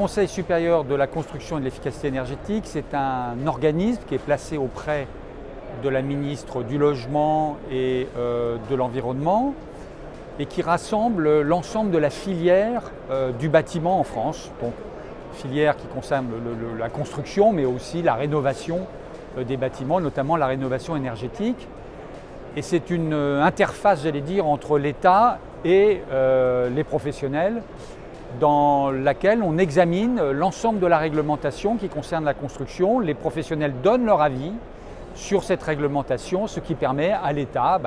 Conseil supérieur de la construction et de l'efficacité énergétique, c'est un organisme qui est placé auprès de la ministre du Logement et de l'Environnement et qui rassemble l'ensemble de la filière du bâtiment en France. Donc, filière qui concerne la construction, mais aussi la rénovation des bâtiments, notamment la rénovation énergétique. Et c'est une interface, j'allais dire, entre l'État et les professionnels, dans laquelle on examine l'ensemble de la réglementation qui concerne la construction. Les professionnels donnent leur avis sur cette réglementation, ce qui permet à l'État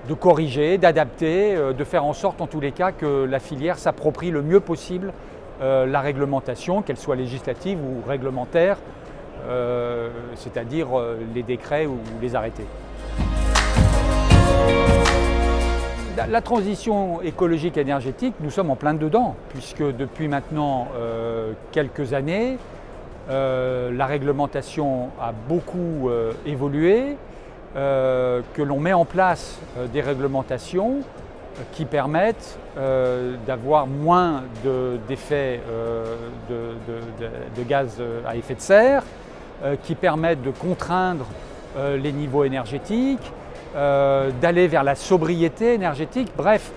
de corriger, d'adapter, de faire en sorte en tous les cas que la filière s'approprie le mieux possible la réglementation, qu'elle soit législative ou réglementaire, c'est-à-dire les décrets ou les arrêtés. La transition écologique et énergétique, nous sommes en plein dedans, puisque depuis maintenant quelques années, la réglementation a beaucoup évolué, que l'on met en place des réglementations qui permettent d'avoir moins d'effets de gaz à effet de serre, qui permettent de contraindre les niveaux énergétiques, d'aller vers la sobriété énergétique. Bref,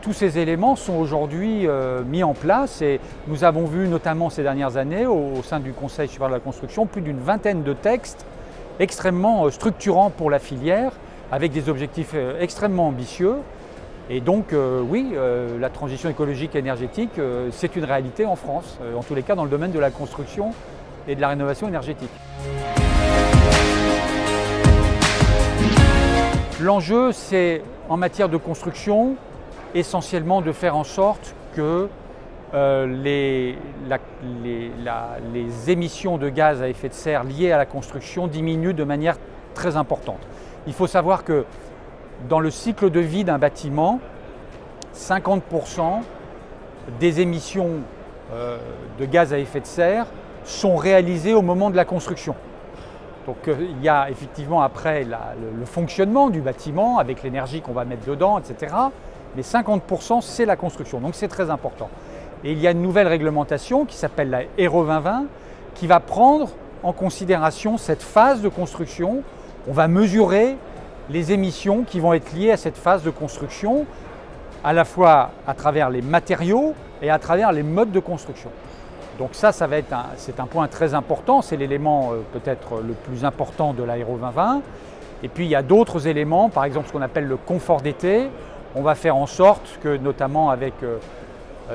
tous ces éléments sont aujourd'hui mis en place et nous avons vu notamment ces dernières années au sein du Conseil supérieur de la construction plus d'une vingtaine de textes extrêmement structurants pour la filière avec des objectifs extrêmement ambitieux. Et donc oui, la transition écologique et énergétique, c'est une réalité en France, en tous les cas dans le domaine de la construction et de la rénovation énergétique. L'enjeu, c'est en matière de construction, essentiellement de faire en sorte que les émissions de gaz à effet de serre liées à la construction diminuent de manière très importante. Il faut savoir que dans le cycle de vie d'un bâtiment, 50% des émissions de gaz à effet de serre sont réalisées au moment de la construction. Donc il y a effectivement après le fonctionnement du bâtiment avec l'énergie qu'on va mettre dedans, etc. Mais 50% c'est la construction, donc c'est très important. Et il y a une nouvelle réglementation qui s'appelle la RE 2020 qui va prendre en considération cette phase de construction. On va mesurer les émissions qui vont être liées à cette phase de construction, à la fois à travers les matériaux et à travers les modes de construction. Donc c'est un point très important, c'est l'élément peut-être le plus important de la RE 2020. Et puis il y a d'autres éléments, par exemple ce qu'on appelle le confort d'été. On va faire en sorte que, notamment avec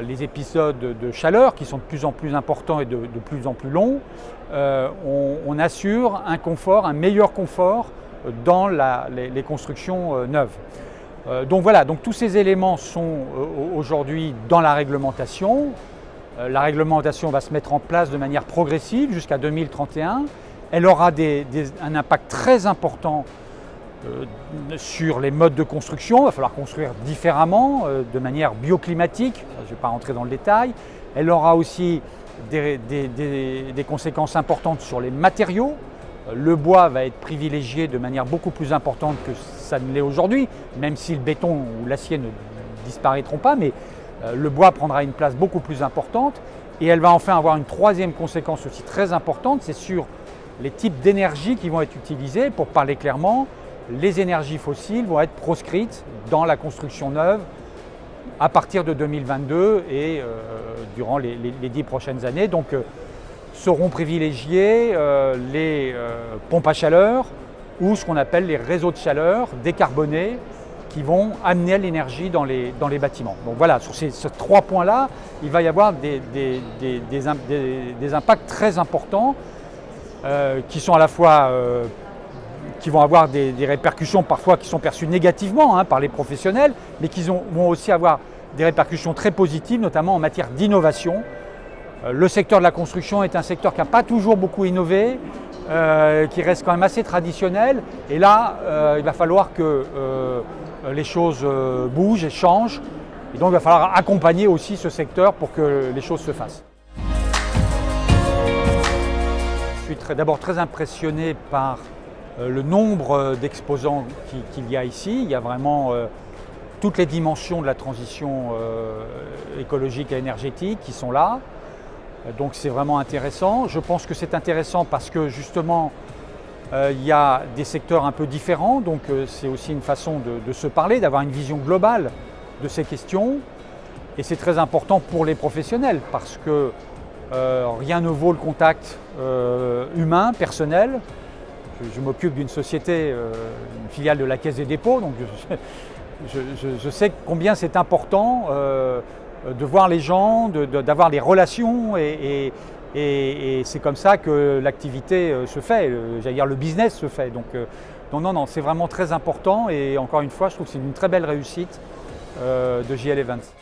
les épisodes de chaleur qui sont de plus en plus importants et de plus en plus longs, on assure un meilleur confort dans les constructions neuves. Donc voilà, donc tous ces éléments sont aujourd'hui dans la réglementation. La réglementation va se mettre en place de manière progressive jusqu'à 2031. Elle aura un impact très important sur les modes de construction. Il va falloir construire différemment, de manière bioclimatique. Je ne vais pas rentrer dans le détail. Elle aura aussi des conséquences importantes sur les matériaux. Le bois va être privilégié de manière beaucoup plus importante que ça ne l'est aujourd'hui, même si le béton ou l'acier ne disparaîtront pas. Mais le bois prendra une place beaucoup plus importante et elle va enfin avoir une troisième conséquence aussi très importante, c'est sur les types d'énergie qui vont être utilisés. Pour parler clairement, les énergies fossiles vont être proscrites dans la construction neuve à partir de 2022 et durant les 10 prochaines années. Donc seront privilégiées les pompes à chaleur ou ce qu'on appelle les réseaux de chaleur décarbonés qui vont amener l'énergie dans les bâtiments. Donc voilà, sur ces 3 points-là, il va y avoir des impacts très importants qui sont à la fois qui vont avoir des répercussions parfois qui sont perçues négativement par les professionnels, mais qui vont aussi avoir des répercussions très positives, notamment en matière d'innovation. Le secteur de la construction est un secteur qui n'a pas toujours beaucoup innové, qui reste quand même assez traditionnel. Et là, il va falloir que les choses bougent et changent. Et donc, il va falloir accompagner aussi ce secteur pour que les choses se fassent. Je suis d'abord très impressionné par le nombre d'exposants qu'il y a ici. Il y a vraiment toutes les dimensions de la transition écologique et énergétique qui sont là. Donc c'est vraiment intéressant. Je pense que c'est intéressant parce que justement, il y a des secteurs un peu différents, donc c'est aussi une façon de se parler, d'avoir une vision globale de ces questions. Et c'est très important pour les professionnels parce que rien ne vaut le contact humain, personnel. Je m'occupe d'une société, une filiale de la Caisse des dépôts, donc je sais combien c'est important de voir les gens, d'avoir des relations et c'est comme ça que l'activité se fait, j'allais dire le business se fait. Donc non, c'est vraiment très important et encore une fois, je trouve que c'est une très belle réussite de JL Events.